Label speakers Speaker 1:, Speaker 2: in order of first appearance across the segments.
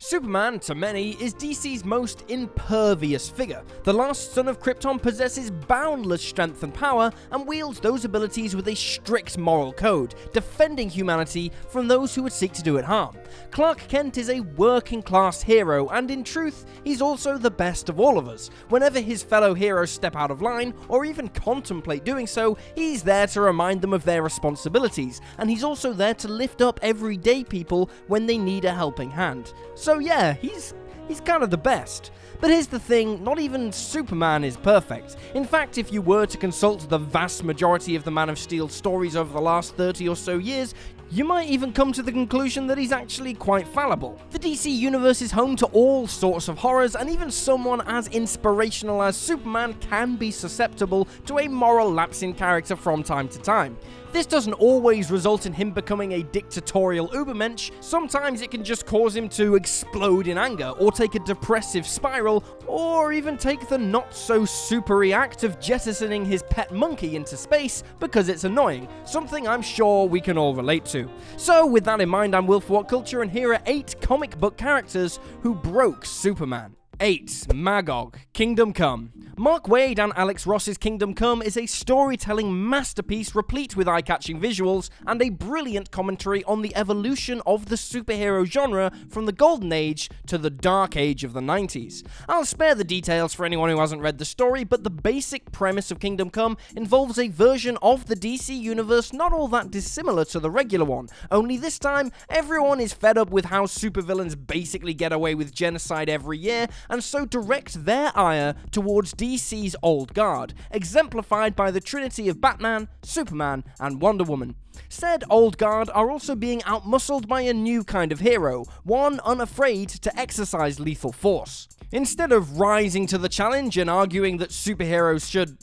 Speaker 1: Superman, to many, is DC's most impervious figure. The last son of Krypton possesses boundless strength and power, and wields those abilities with a strict moral code, defending humanity from those who would seek to do it harm. Clark Kent is a working-class hero, and in truth, he's also the best of all of us. Whenever his fellow heroes step out of line, or even contemplate doing so, he's there to remind them of their responsibilities, and he's also there to lift up everyday people when they need a helping hand. So yeah, he's kind of the best. But here's the thing, not even Superman is perfect. In fact, if you were to consult the vast majority of the Man of Steel stories over the last 30 or so years, you might even come to the conclusion that he's actually quite fallible. The DC universe is home to all sorts of horrors, and even someone as inspirational as Superman can be susceptible to a moral lapsing character from time to time. This doesn't always result in him becoming a dictatorial ubermensch. Sometimes it can just cause him to explode in anger, or take a depressive spiral, or even take the not-so-supery act of jettisoning his pet monkey into space because it's annoying, something I'm sure we can all relate to. So with that in mind, I'm Will for What Culture, and here are 8 comic book characters who broke Superman. 8. MAGOG, Kingdom Come. Mark Waid and Alex Ross's Kingdom Come is a storytelling masterpiece replete with eye-catching visuals and a brilliant commentary on the evolution of the superhero genre from the golden age to the dark age of the 90s. I'll spare the details for anyone who hasn't read the story, but the basic premise of Kingdom Come involves a version of the DC universe not all that dissimilar to the regular one, only this time everyone is fed up with how supervillains basically get away with genocide every year, and so direct their ire towards DC's old guard, exemplified by the trinity of Batman, Superman, and Wonder Woman. Said old guard are also being outmuscled by a new kind of hero, one unafraid to exercise lethal force. Instead of rising to the challenge and arguing that superheroes should,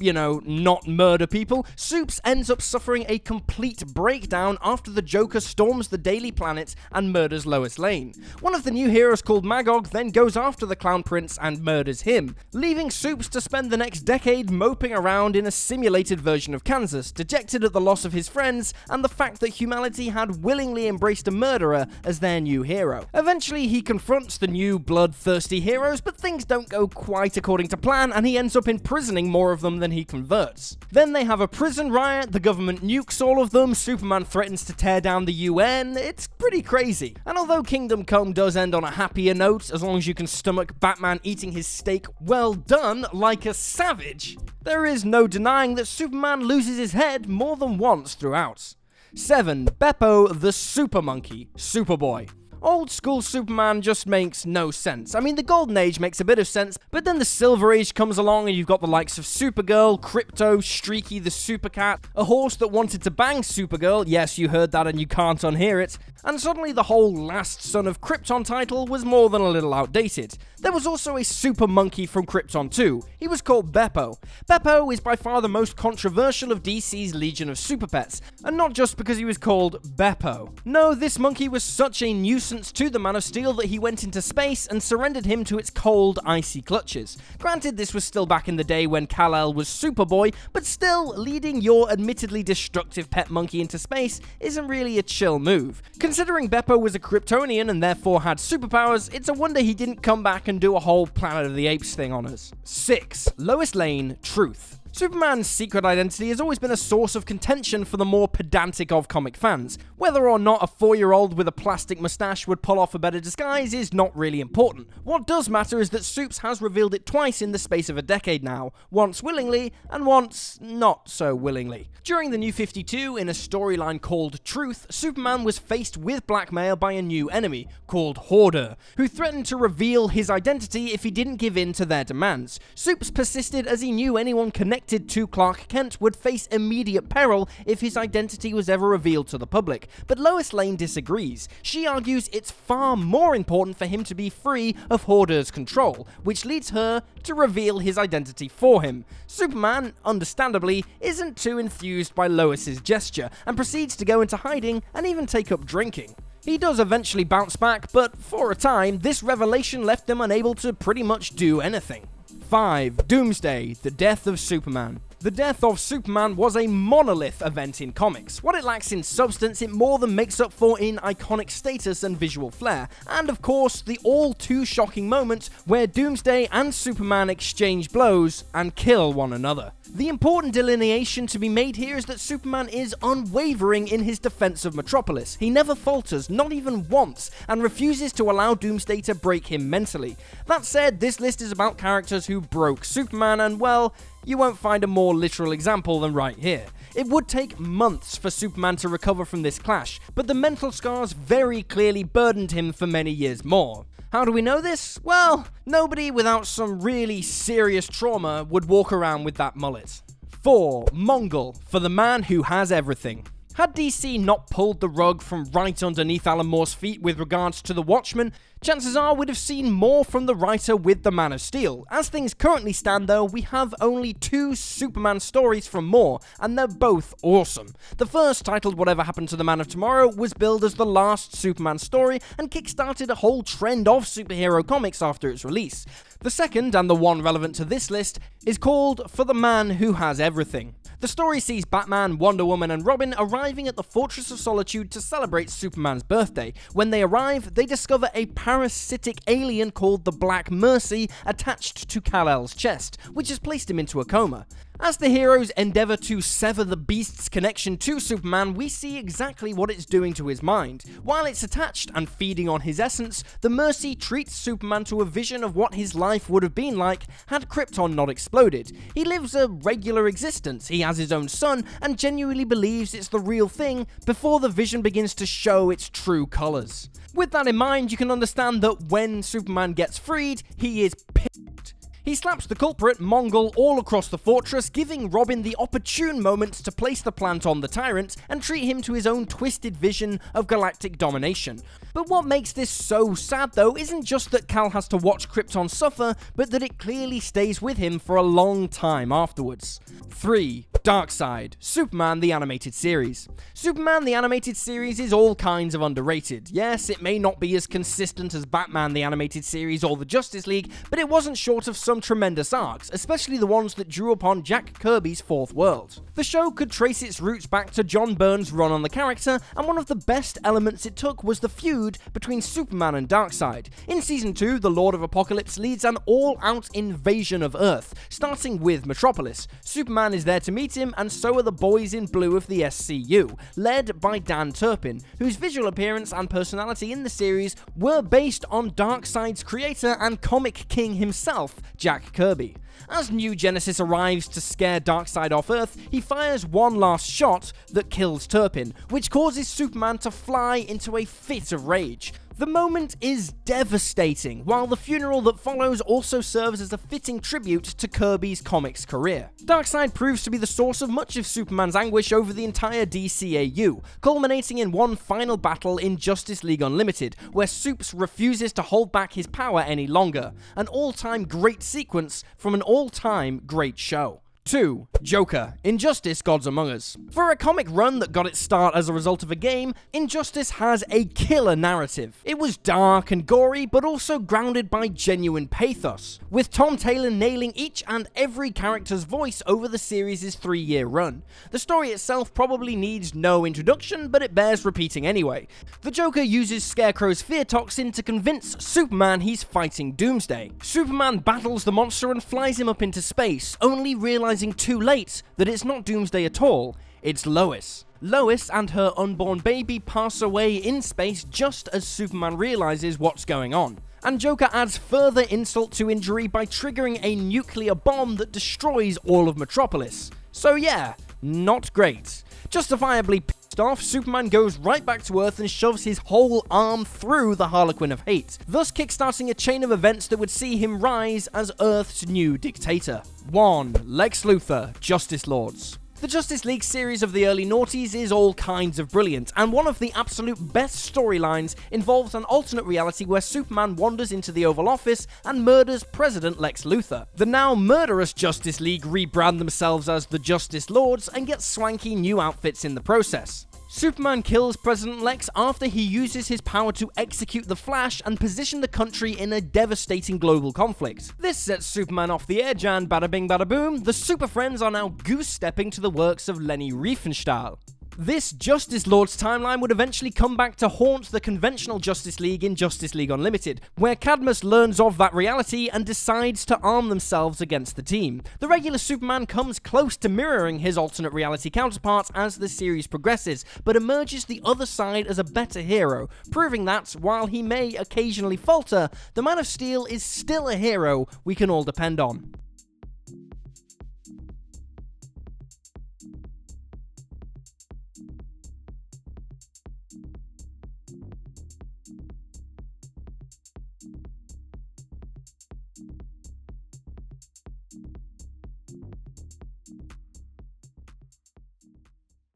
Speaker 1: not murder people, Supes ends up suffering a complete breakdown after the Joker storms the Daily Planet and murders Lois Lane. One of the new heroes called MAGOG then goes after the Clown Prince and murders him, leaving Supes to spend the next decade moping around in a simulated version of Kansas, dejected at the loss of his friends and the fact that humanity had willingly embraced a murderer as their new hero. Eventually, he confronts the new bloodthirsty heroes, but things don't go quite according to plan, and he ends up imprisoning more of them than he converts. Then they have a prison riot, the government nukes all of them, Superman threatens to tear down the UN, it's pretty crazy. And although Kingdom Come does end on a happier note, as long as you can stomach Batman eating his steak well done like a savage, there is no denying that Superman loses his head more than once throughout. 7. BEPPO the Super Monkey, Superboy. Old school Superman just makes no sense. I mean, the Golden Age makes a bit of sense, but then the Silver Age comes along and you've got the likes of Supergirl, Krypto, Streaky the Supercat, a horse that wanted to bang Supergirl, yes, you heard that and you can't unhear it, and suddenly the whole Last Son of Krypton title was more than a little outdated. There was also a super monkey from Krypton too. He was called BEPPO. BEPPO is by far the most controversial of DC's Legion of Super Pets, and not just because he was called BEPPO. No, this monkey was such a nuisance to the Man of Steel that he went into space and surrendered him to its cold, icy clutches. Granted, this was still back in the day when Kal-El was Superboy, but still, leading your admittedly destructive pet monkey into space isn't really a chill move. Considering BEPPO was a Kryptonian and therefore had superpowers, it's a wonder he didn't come back and do a whole Planet of the Apes thing on us. 6. Lois Lane, Truth. Superman's secret identity has always been a source of contention for the more pedantic of comic fans. Whether or not a 4-year-old with a plastic mustache would pull off a better disguise is not really important. What does matter is that Supes has revealed it twice in the space of a decade now, once willingly and once not so willingly. During the New 52, in a storyline called Truth, Superman was faced with blackmail by a new enemy, called Hoarder, who threatened to reveal his identity if he didn't give in to their demands. Supes persisted as he knew anyone connected to Clark Kent would face immediate peril if his identity was ever revealed to the public, but Lois Lane disagrees. She argues it's far more important for him to be free of Hoarder's control, which leads her to reveal his identity for him. Superman, understandably, isn't too enthused by Lois's gesture, and proceeds to go into hiding and even take up drinking. He does eventually bounce back, but for a time, this revelation left him unable to pretty much do anything. 5. Doomsday, the Death of Superman. The death of Superman was a monolith event in comics. What it lacks in substance, it more than makes up for in iconic status and visual flair, and of course, the all too shocking moment where Doomsday and Superman exchange blows and kill one another. The important delineation to be made here is that Superman is unwavering in his defense of Metropolis. He never falters, not even once, and refuses to allow Doomsday to break him mentally. That said, this list is about characters who broke Superman, and well, you won't find a more literal example than right here. It would take months for Superman to recover from this clash, but the mental scars very clearly burdened him for many years more. How do we know this? Well, nobody without some really serious trauma would walk around with that mullet. 4. Mongul, for the man who has everything. Had DC not pulled the rug from right underneath Alan Moore's feet with regards to the Watchmen, chances are we'd have seen more from the writer with the Man of Steel. As things currently stand though, we have only 2 Superman stories from Moore, and they're both awesome. The first, titled Whatever Happened to the Man of Tomorrow, was billed as the last Superman story and kickstarted a whole trend of superhero comics after its release. The second, and the one relevant to this list, is called For the Man Who Has Everything. The story sees Batman, Wonder Woman, and Robin arriving at the Fortress of Solitude to celebrate Superman's birthday. When they arrive, they discover a parasitic alien called the Black Mercy attached to Kal-El's chest, which has placed him into a coma. As the heroes endeavour to sever the beast's connection to Superman, we see exactly what it's doing to his mind. While it's attached and feeding on his essence, the Mercy treats Superman to a vision of what his life would have been like had Krypton not exploded. He lives a regular existence, he has his own son, and genuinely believes it's the real thing before the vision begins to show its true colours. With that in mind, you can understand that when Superman gets freed, he is pissed. He slaps the culprit, Mongul, all across the fortress, giving Robin the opportune moment to place the plant on the tyrant and treat him to his own twisted vision of galactic domination. But what makes this so sad though isn't just that Kal has to watch Krypton suffer, but that it clearly stays with him for a long time afterwards. 3. DARKSEID, Superman the Animated Series. Superman the Animated Series is all kinds of underrated. Yes, it may not be as consistent as Batman the Animated Series or the Justice League, but it wasn't short of some tremendous arcs, especially the ones that drew upon Jack Kirby's Fourth World. The show could trace its roots back to John Byrne's run on the character, and one of the best elements it took was the feud between Superman and Darkseid. In Season 2, the Lord of Apocalypse leads an all-out invasion of Earth, starting with Metropolis. Superman is there to meet him, and so are the boys in blue of the SCU, led by Dan Turpin, whose visual appearance and personality in the series were based on Darkseid's creator and comic king himself, Jack Kirby. As New Genesis arrives to scare Darkseid off Earth, he fires one last shot that kills Turpin, which causes Superman to fly into a fit of rage. The moment is devastating, while the funeral that follows also serves as a fitting tribute to Kirby's comics career. Darkseid proves to be the source of much of Superman's anguish over the entire DCAU, culminating in one final battle in Justice League Unlimited, where Supes refuses to hold back his power any longer. An all-time great sequence from an all-time great show. 2. Joker, Injustice Gods Among Us. For a comic run that got its start as a result of a game, Injustice has a killer narrative. It was dark and gory, but also grounded by genuine pathos, with Tom Taylor nailing each and every character's voice over the series' 3-year run. The story itself probably needs no introduction, but it bears repeating anyway. The Joker uses Scarecrow's fear toxin to convince Superman he's fighting Doomsday. Superman battles the monster and flies him up into space, only realizing too late that it's not Doomsday at all, it's Lois. Lois and her unborn baby pass away in space just as Superman realizes what's going on. And Joker adds further insult to injury by triggering a nuclear bomb that destroys all of Metropolis. So yeah, not great. Justifiably pissed off, Superman goes right back to Earth and shoves his whole arm through the Harlequin of Hate, thus kickstarting a chain of events that would see him rise as Earth's new dictator. 1. Lex Luthor, Justice Lords. The Justice League series of the early noughties is all kinds of brilliant, and one of the absolute best storylines involves an alternate reality where Superman wanders into the Oval Office and murders President Lex Luthor. The now murderous Justice League rebrand themselves as the Justice Lords and get swanky new outfits in the process. Superman kills President Lex after he uses his power to execute the Flash and position the country in a devastating global conflict. This sets Superman off the edge, and bada bing bada boom, the Super Friends are now goose-stepping to the works of Leni Riefenstahl. This Justice Lord's timeline would eventually come back to haunt the conventional Justice League in Justice League Unlimited, where Cadmus learns of that reality and decides to arm themselves against the team. The regular Superman comes close to mirroring his alternate reality counterparts as the series progresses, but emerges the other side as a better hero, proving that, while he may occasionally falter, the Man of Steel is still a hero we can all depend on.